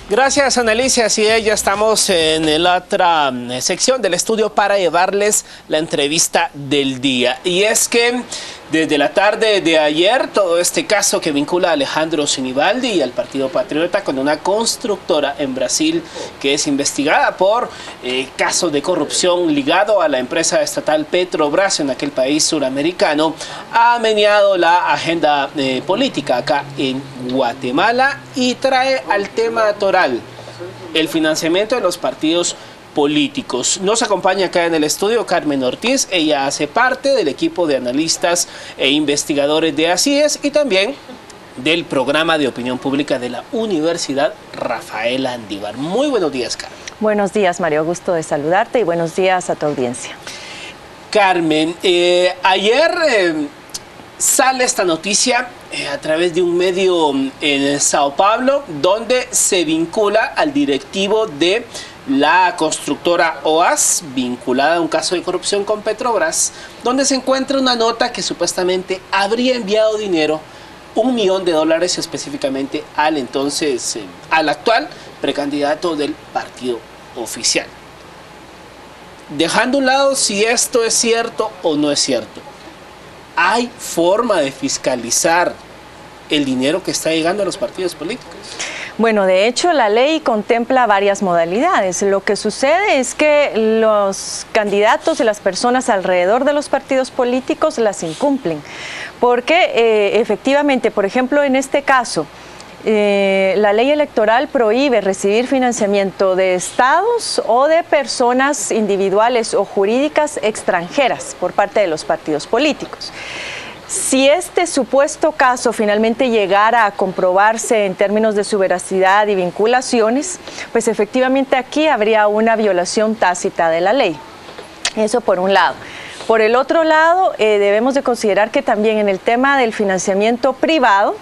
Gracias, Annelicia. Así es, ya estamos en la otra sección del estudio para llevarles la entrevista del día. Y es que desde la tarde de ayer, todo este caso que vincula a Alejandro Sinibaldi y al Partido Patriota con una constructora en Brasil que es investigada por casos de corrupción ligado a la empresa estatal Petrobras en aquel país suramericano, ha meneado la agenda política acá en Guatemala y trae al tema toral el financiamiento de los partidos políticos. Nos acompaña acá en el estudio Carmen Ortiz. Ella hace parte del equipo de analistas e investigadores de ACIES y también del programa de opinión pública de la Universidad Rafael Andívar. Muy buenos días, Carmen. Buenos días, Mario. Gusto de saludarte y buenos días a tu audiencia. Carmen, ayer sale esta noticia a través de un medio en Sao Paulo donde se vincula al directivo de la constructora OAS, vinculada a un caso de corrupción con Petrobras, donde se encuentra una nota que supuestamente habría enviado dinero, $1 millón específicamente al entonces, al actual precandidato del partido oficial. Dejando a un lado si esto es cierto o no es cierto, ¿hay forma de fiscalizar el dinero que está llegando a los partidos políticos? Bueno, de hecho, la ley contempla varias modalidades. Lo que sucede es que los candidatos y las personas alrededor de los partidos políticos las incumplen. Porque efectivamente, por ejemplo, en este caso, la ley electoral prohíbe recibir financiamiento de estados o de personas individuales o jurídicas extranjeras por parte de los partidos políticos. Si este supuesto caso finalmente llegara a comprobarse en términos de su veracidad y vinculaciones, pues efectivamente aquí habría una violación tácita de la ley. Eso por un lado. Por el otro lado, debemos de considerar que también en el tema del financiamiento privado,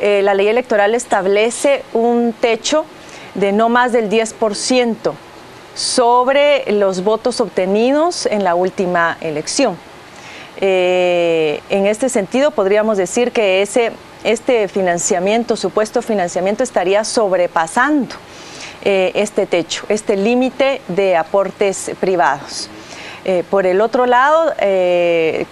la ley electoral establece un techo de no más del 10% sobre los votos obtenidos en la última elección. En este sentido, podríamos decir que este financiamiento, supuesto financiamiento, estaría sobrepasando este techo, este límite de aportes privados. Por el otro lado,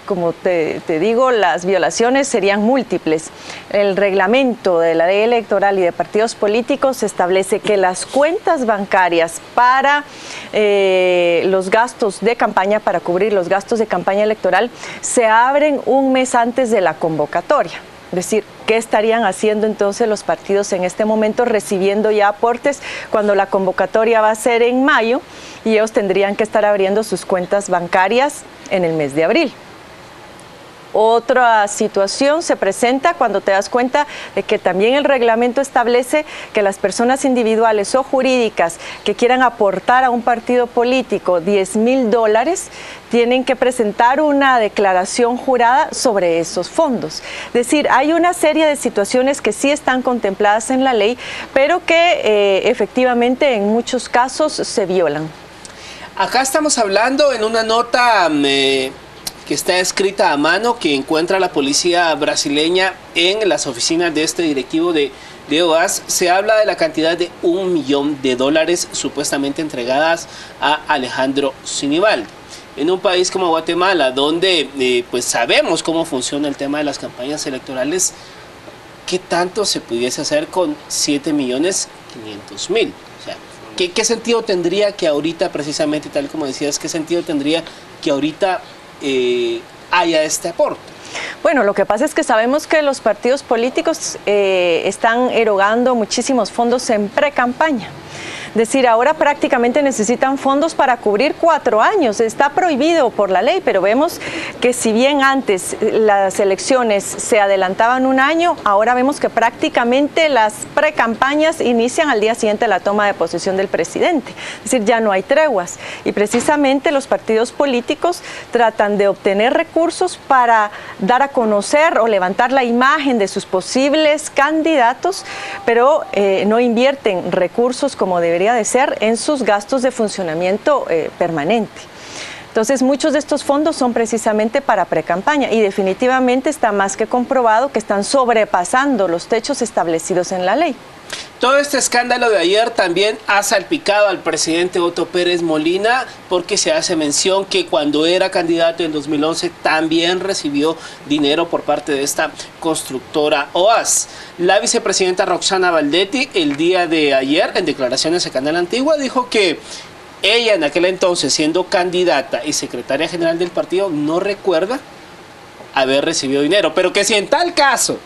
como te digo, las violaciones serían múltiples. El reglamento de la ley electoral y de partidos políticos establece que las cuentas bancarias para los gastos de campaña, para cubrir los gastos de campaña electoral, se abren un mes antes de la convocatoria. Es decir, ¿qué estarían haciendo entonces los partidos en este momento recibiendo ya aportes cuando la convocatoria va a ser en mayo y ellos tendrían que estar abriendo sus cuentas bancarias en el mes de abril? Otra situación se presenta cuando te das cuenta de que también el reglamento establece que las personas individuales o jurídicas que quieran aportar a un partido político $10,000 tienen que presentar una declaración jurada sobre esos fondos. Es decir, hay una serie de situaciones que sí están contempladas en la ley, pero que efectivamente en muchos casos se violan. Acá estamos hablando en una nota que está escrita a mano, que encuentra la policía brasileña en las oficinas de este directivo de OAS. Se habla de la cantidad de $1 millón supuestamente entregadas a Alejandro Sinibaldi. En un país como Guatemala, donde pues sabemos cómo funciona el tema de las campañas electorales, ¿qué tanto se pudiese hacer con 7.500.000? O sea, ¿qué sentido tendría que ahorita, precisamente, tal como decías, qué sentido tendría que ahorita haya este aporte? Bueno, lo que pasa es que sabemos que los partidos políticos están erogando muchísimos fondos en pre-campaña. Es decir, ahora prácticamente necesitan fondos para cubrir 4 años. Está prohibido por la ley, pero vemos que si bien antes las elecciones se adelantaban un año, ahora vemos que prácticamente las precampañas inician al día siguiente de la toma de posesión del presidente. Es decir, ya no hay treguas. Y precisamente los partidos políticos tratan de obtener recursos para dar a conocer o levantar la imagen de sus posibles candidatos, pero no invierten recursos como debería de ser en sus gastos de funcionamiento permanente. Entonces, muchos de estos fondos son precisamente para precampaña y definitivamente está más que comprobado que están sobrepasando los techos establecidos en la ley. Todo este escándalo de ayer también ha salpicado al presidente Otto Pérez Molina, porque se hace mención que cuando era candidato en 2011 también recibió dinero por parte de esta constructora OAS. La vicepresidenta Roxana Valdetti el día de ayer, en declaraciones a Canal Antigua, dijo que ella en aquel entonces, siendo candidata y secretaria general del partido, no recuerda haber recibido dinero, pero que si en tal caso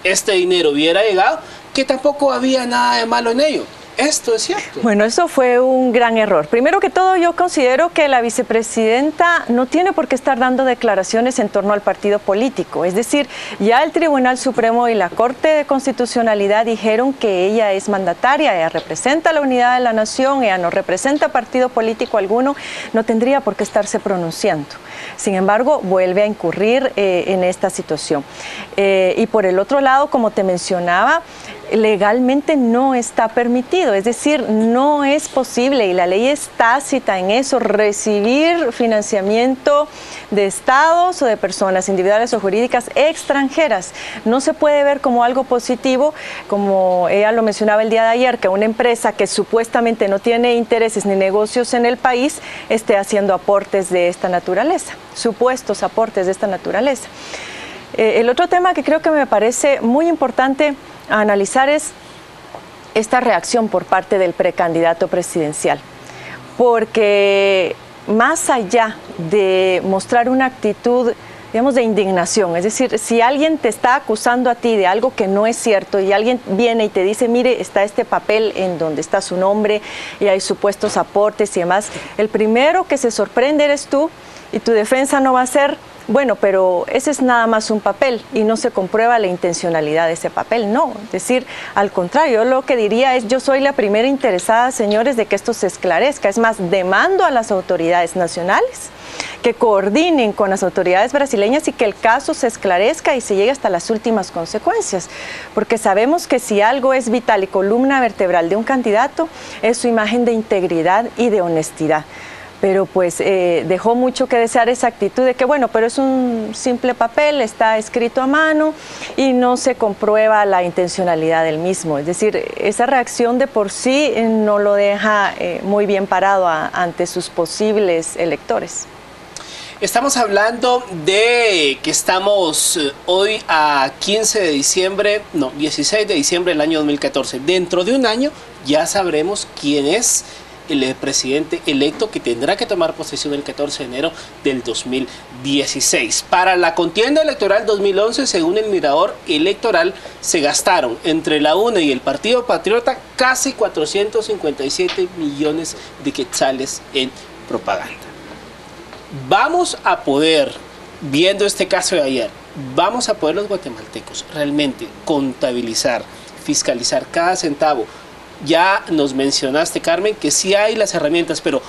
este dinero hubiera llegado, que tampoco había nada de malo en ello. Esto es cierto. Bueno, eso fue un gran error. Primero que todo, yo considero que la vicepresidenta no tiene por qué estar dando declaraciones en torno al partido político. Es decir, ya el Tribunal Supremo y la Corte de Constitucionalidad dijeron que ella es mandataria, ella representa la unidad de la nación, ella no representa partido político alguno, no tendría por qué estarse pronunciando. Sin embargo, vuelve a incurrir en esta situación. Y por el otro lado, como te mencionaba, legalmente no está permitido, es decir, no es posible, y la ley es tácita en eso, recibir financiamiento de estados o de personas individuales o jurídicas extranjeras. No se puede ver como algo positivo, como ella lo mencionaba el día de ayer, que una empresa que supuestamente no tiene intereses ni negocios en el país esté haciendo aportes de esta naturaleza, supuestos aportes de esta naturaleza. El otro tema que creo que me parece muy importante a analizar es esta reacción por parte del precandidato presidencial, porque más allá de mostrar una actitud, digamos, de indignación, es decir, si alguien te está acusando a ti de algo que no es cierto y alguien viene y te dice, mire, está este papel en donde está su nombre y hay supuestos aportes y demás, el primero que se sorprende eres tú, y tu defensa no va a ser, bueno, pero ese es nada más un papel y no se comprueba la intencionalidad de ese papel. No, es decir, al contrario, yo lo que diría es, yo soy la primera interesada, señores, de que esto se esclarezca. Es más, demando a las autoridades nacionales que coordinen con las autoridades brasileñas y que el caso se esclarezca y se llegue hasta las últimas consecuencias, porque sabemos que si algo es vital y columna vertebral de un candidato, es su imagen de integridad y de honestidad. Pero pues dejó mucho que desear esa actitud de que bueno, pero es un simple papel, está escrito a mano y no se comprueba la intencionalidad del mismo. Es decir, esa reacción de por sí no lo deja muy bien parado ante sus posibles electores. Estamos hablando de que estamos hoy a 15 de diciembre, no, 16 de diciembre del año 2014. Dentro de un año ya sabremos quién es el presidente electo, que tendrá que tomar posesión el 14 de enero del 2016. Para la contienda electoral 2011, según el Mirador Electoral, se gastaron entre la UNE y el Partido Patriota casi 457 millones de quetzales en propaganda. Vamos a poder, viendo este caso de ayer, vamos a poder los guatemaltecos realmente contabilizar, fiscalizar cada centavo. Ya nos mencionaste, Carmen, que sí hay las herramientas, pero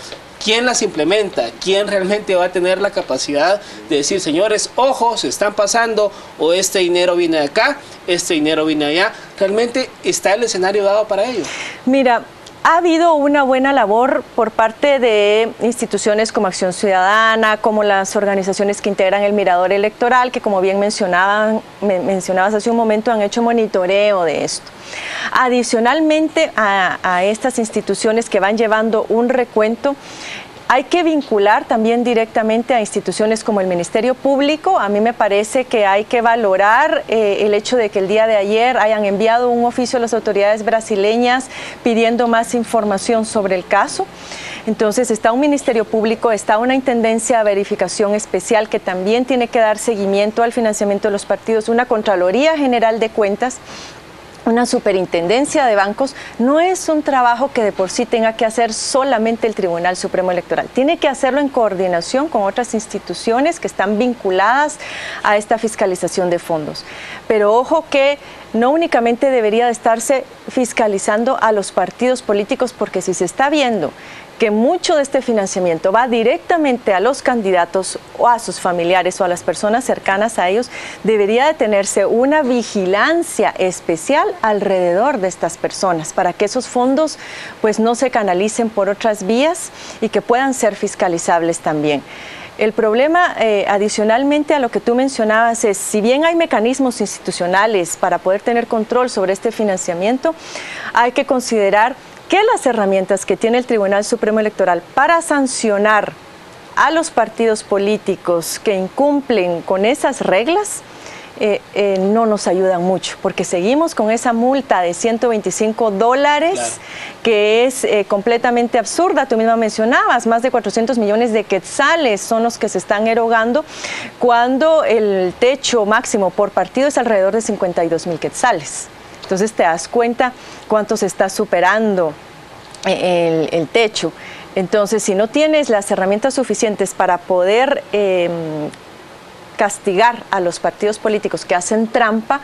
¿quién las implementa? ¿Quién realmente va a tener la capacidad de decir, señores, ojo, se están pasando, o este dinero viene de acá, este dinero viene allá? ¿Realmente está el escenario dado para ello? Mira, ha habido una buena labor por parte de instituciones como Acción Ciudadana, como las organizaciones que integran el Mirador Electoral, que como bien mencionabas hace un momento, han hecho monitoreo de esto. Adicionalmente a estas instituciones que van llevando un recuento, hay que vincular también directamente a instituciones como el Ministerio Público. A mí me parece que hay que valorar el hecho de que el día de ayer hayan enviado un oficio a las autoridades brasileñas pidiendo más información sobre el caso. Entonces está un Ministerio Público, está una Intendencia de Verificación Especial que también tiene que dar seguimiento al financiamiento de los partidos, una Contraloría General de Cuentas, una superintendencia de bancos. No es un trabajo que de por sí tenga que hacer solamente el Tribunal Supremo Electoral. Tiene que hacerlo en coordinación con otras instituciones que están vinculadas a esta fiscalización de fondos. Pero ojo que no únicamente debería de estarse fiscalizando a los partidos políticos, porque si se está viendo que mucho de este financiamiento va directamente a los candidatos o a sus familiares o a las personas cercanas a ellos, debería de tenerse una vigilancia especial alrededor de estas personas para que esos fondos pues no se canalicen por otras vías y que puedan ser fiscalizables también. El problema, adicionalmente a lo que tú mencionabas, es si bien hay mecanismos institucionales para poder tener control sobre este financiamiento, hay que considerar que las herramientas que tiene el Tribunal Supremo Electoral para sancionar a los partidos políticos que incumplen con esas reglas no nos ayudan mucho, porque seguimos con esa multa de $125, claro, que es completamente absurda. Tú misma mencionabas, más de 400 millones de quetzales son los que se están erogando, cuando el techo máximo por partido es alrededor de 52,000 quetzales. Entonces te das cuenta cuánto se está superando el techo. Entonces, si no tienes las herramientas suficientes para poder castigar a los partidos políticos que hacen trampa,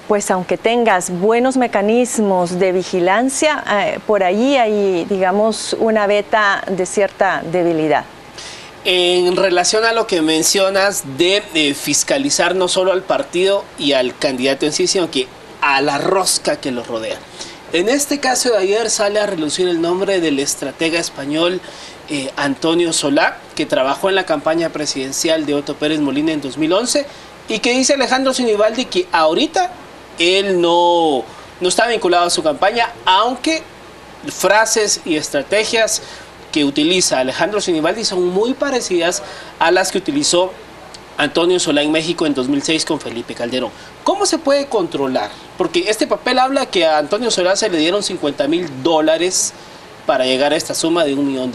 pues aunque tengas buenos mecanismos de vigilancia, por ahí hay, digamos, una veta de cierta debilidad. En relación a lo que mencionas de fiscalizar no solo al partido y al candidato en sí, sino que a la rosca que lo rodea. En este caso de ayer sale a relucir el nombre del estratega español Antonio Solá, que trabajó en la campaña presidencial de Otto Pérez Molina en 2011, y que dice Alejandro Sinibaldi que ahorita él no está vinculado a su campaña, aunque frases y estrategias que utiliza Alejandro Sinibaldi son muy parecidas a las que utilizó Antonio Solá en México en 2006 con Felipe Calderón. ¿Cómo se puede controlar? Porque este papel habla que a Antonio Solá se le dieron $50,000 para llegar a esta suma de $1 millón.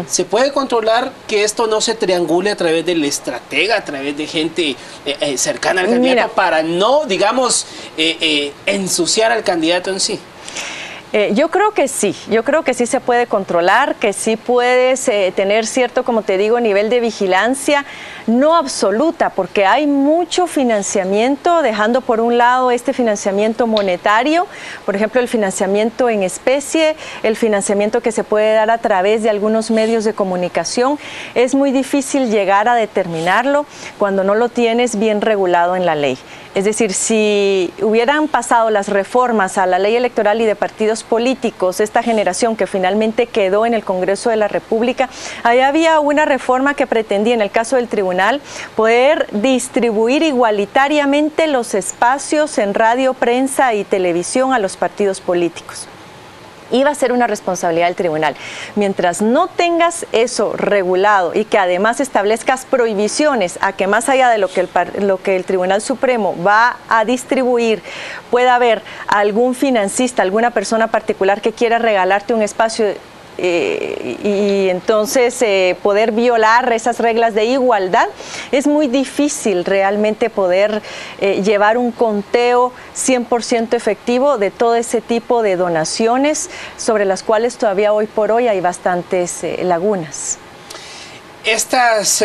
¿Se puede controlar que esto no se triangule a través del estratega, a través de gente cercana al candidato, para no, digamos, ensuciar al candidato en sí? Yo creo que sí se puede controlar, que sí puedes tener cierto, como te digo, nivel de vigilancia, no absoluta, porque hay mucho financiamiento, dejando por un lado este financiamiento monetario, por ejemplo el financiamiento en especie, el financiamiento que se puede dar a través de algunos medios de comunicación. Es muy difícil llegar a determinarlo cuando no lo tienes bien regulado en la ley. Es decir, si hubieran pasado las reformas a la ley electoral y de partidos políticos, esta generación que finalmente quedó en el Congreso de la República, ahí había una reforma que pretendía, en el caso del tribunal, poder distribuir igualitariamente los espacios en radio, prensa y televisión a los partidos políticos. Iba a ser una responsabilidad del tribunal. Mientras no tengas eso regulado y que además establezcas prohibiciones a que más allá de lo que el Tribunal Supremo va a distribuir, pueda haber algún financista, alguna persona particular que quiera regalarte un espacio y entonces poder violar esas reglas de igualdad, es muy difícil realmente poder llevar un conteo 100% efectivo de todo ese tipo de donaciones, sobre las cuales todavía hoy por hoy hay bastantes lagunas. Estas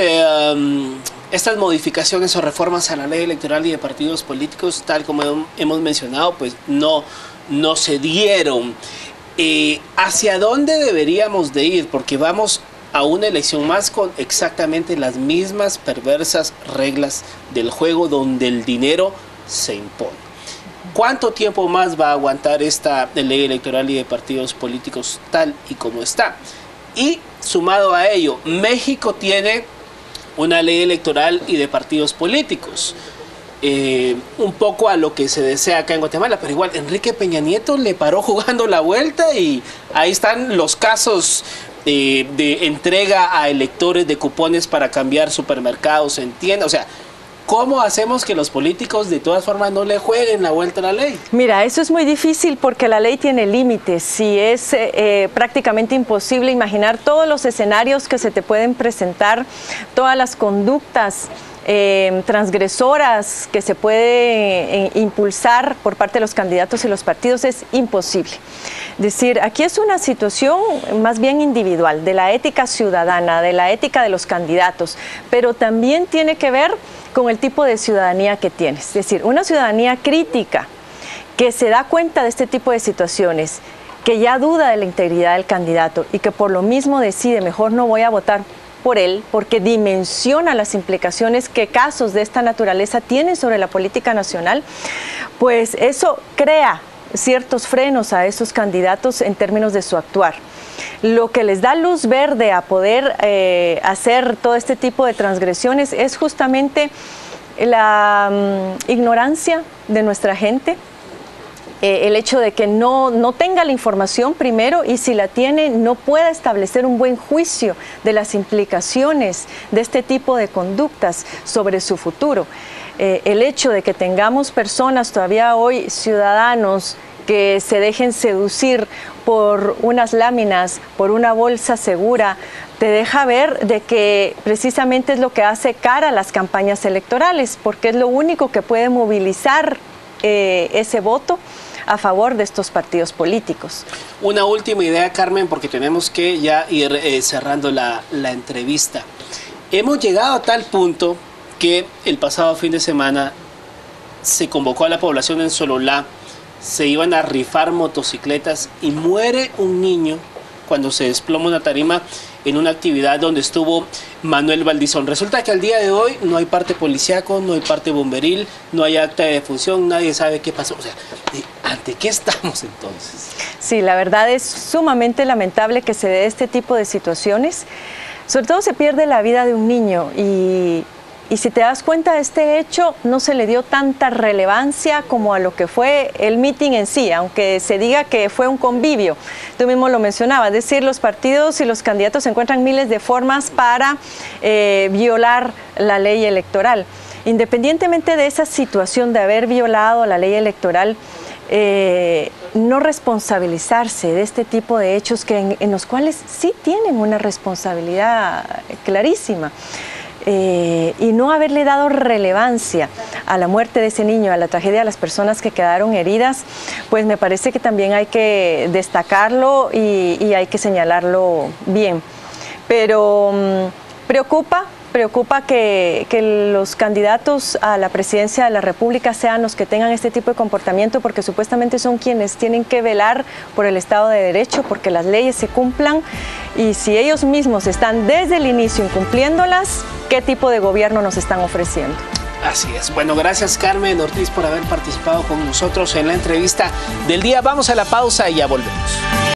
modificaciones o reformas a la ley electoral y de partidos políticos, tal como hemos mencionado, pues no se dieron. ¿Hacia dónde deberíamos de ir? Porque vamos a una elección más con exactamente las mismas perversas reglas del juego, donde el dinero se impone. ¿Cuánto tiempo más va a aguantar esta ley electoral y de partidos políticos tal y como está? Y sumado a ello, México tiene una ley electoral y de partidos políticos. Un poco a lo que se desea acá en Guatemala, pero igual Enrique Peña Nieto le paró jugando la vuelta y ahí están los casos de entrega a electores de cupones para cambiar supermercados en tiendas. O sea, ¿cómo hacemos que los políticos de todas formas no le jueguen la vuelta a la ley? Mira, eso es muy difícil porque la ley tiene límites y es prácticamente imposible imaginar todos los escenarios que se te pueden presentar, todas las conductas transgresoras que se puede impulsar por parte de los candidatos y los partidos. Es imposible. Es decir, aquí es una situación más bien individual, de la ética ciudadana, de la ética de los candidatos, pero también tiene que ver con el tipo de ciudadanía que tienes. Es decir, una ciudadanía crítica que se da cuenta de este tipo de situaciones, que ya duda de la integridad del candidato y que por lo mismo decide, mejor no voy a votar por él, porque dimensiona las implicaciones que casos de esta naturaleza tienen sobre la política nacional, pues eso crea ciertos frenos a esos candidatos en términos de su actuar. Lo que les da luz verde a poder hacer todo este tipo de transgresiones es justamente la ignorancia de nuestra gente, el hecho de que no tenga la información primero, y si la tiene no pueda establecer un buen juicio de las implicaciones de este tipo de conductas sobre su futuro. El hecho de que tengamos personas todavía hoy, ciudadanos, que se dejen seducir por unas láminas, por una bolsa segura, te deja ver de que precisamente es lo que hace cara a las campañas electorales, porque es lo único que puede movilizar ese voto a favor de estos partidos políticos. Una última idea, Carmen, porque tenemos que ya ir cerrando la entrevista. Hemos llegado a tal punto que el pasado fin de semana se convocó a la población en Sololá, se iban a rifar motocicletas y muere un niño cuando se desploma una tarima en una actividad donde estuvo Manuel Valdizón. Resulta que al día de hoy no hay parte policíaco, no hay parte bomberil, no hay acta de defunción, nadie sabe qué pasó. O sea, ¿ante qué estamos entonces? Sí, la verdad es sumamente lamentable que se dé este tipo de situaciones. Sobre todo se pierde la vida de un niño y si te das cuenta, de este hecho no se le dio tanta relevancia como a lo que fue el mitin en sí, aunque se diga que fue un convivio. Tú mismo lo mencionabas, es decir, los partidos y los candidatos encuentran miles de formas para violar la ley electoral. Independientemente de esa situación de haber violado la ley electoral, no responsabilizarse de este tipo de hechos en los cuales sí tienen una responsabilidad clarísima. Y no haberle dado relevancia a la muerte de ese niño, a la tragedia de las personas que quedaron heridas, pues me parece que también hay que destacarlo y hay que señalarlo bien. Pero preocupa que los candidatos a la presidencia de la República sean los que tengan este tipo de comportamiento, porque supuestamente son quienes tienen que velar por el Estado de Derecho, porque las leyes se cumplan, y si ellos mismos están desde el inicio incumpliéndolas, ¿qué tipo de gobierno nos están ofreciendo? Así es. Bueno, gracias Carmen Ortiz por haber participado con nosotros en la entrevista del día. Vamos a la pausa y ya volvemos.